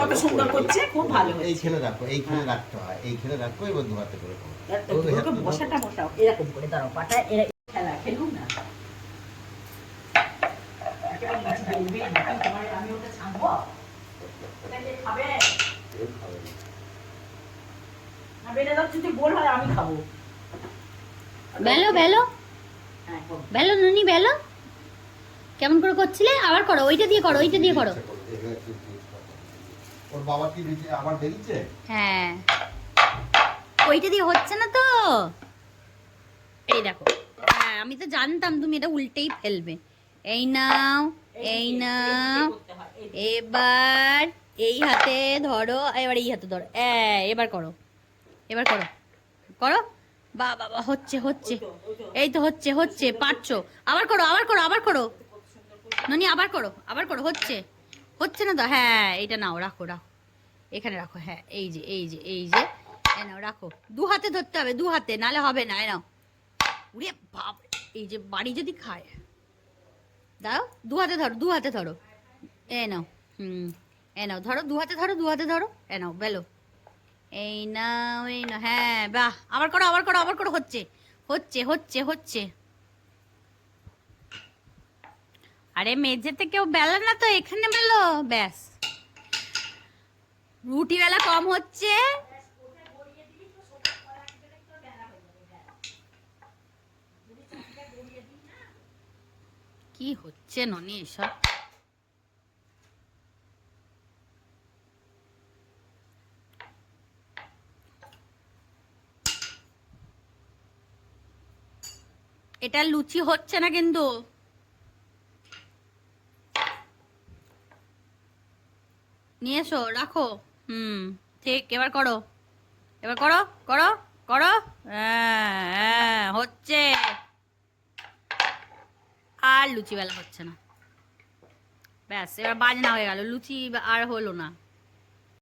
কত সুন্দর করছে, খুব ভালো। এই খেলে রাখো, এই খেলে রাখতে হয়, এই খেলে রাখো, এবার দু হাতে করে করো। বসাটা বসাও এরকম করে, দাঁড়াও পাটা এরা খেলা খেলুন না। আমি ওটা ছাড়বো, খাবে না বেলে দাও, যদি বল হয় আমি খাবো। বেলো বেলো বেলো নুনি বেলো, কেমন করে করছিলে? আবার করো, ওইটা দিয়ে করো, ওইটা দিয়ে করো। ওর বাবা কি আবার বেরিয়েছে? হ্যাঁ, ওইটা দিয়ে হচ্ছে না তো। এই দেখো, হ্যাঁ আমি তো জানতাম তুমি এটা উল্টেই ফেলবে। এই নাও, এই নাও, এবার এই হাতে ধরো, এবার এই হাতে ধরো, এবার করো, এবার করো, করো। বাহ বাবা, হচ্ছে হচ্ছে, এই তো হচ্ছে হচ্ছে, পারছো। আবার করো, আবার করো, আবার করো ননি, আবার করো, আবার করো, হচ্ছে হচ্ছে না তো। হ্যাঁ এইটা নাও, রাখো রাখো, এখানে রাখো। হ্যাঁ এই যে এই যে এই যে, নাও রাখো। দু হাতে ধরতে হবে, দু হাতে, নালে হবে না। নাও, উড়ে বাপ, এই যে বাড়ি যদি খায়। দাও, দু হাতে ধরো, দু হাতে ধরো, নাও। নাও ধরো, দু হাতে ধরো, দু হাতে ধরো, নাও বেলো। এই নাও, এই নাও। হ্যাঁ বাহ, আবার করো, আবার করো, আবার করো, হচ্ছে হচ্ছে হচ্ছে হচ্ছে। আরে মেঝেতে কেউ বেলা না তো, এখানে বেলো, ব্যাস। রুটি বেলা কম হচ্ছে। কি হচ্ছে ননি এসব? এটা লুচি হচ্ছে না কিন্তু। নিয়ে এসো, রাখো। ঠিক, এবার করো, এবার করো, করো, করো। হচ্ছে। আর লুচি বেলা হচ্ছে না, ব্যাস এবার বাজনা হয়ে গেল, লুচি আর হলো না।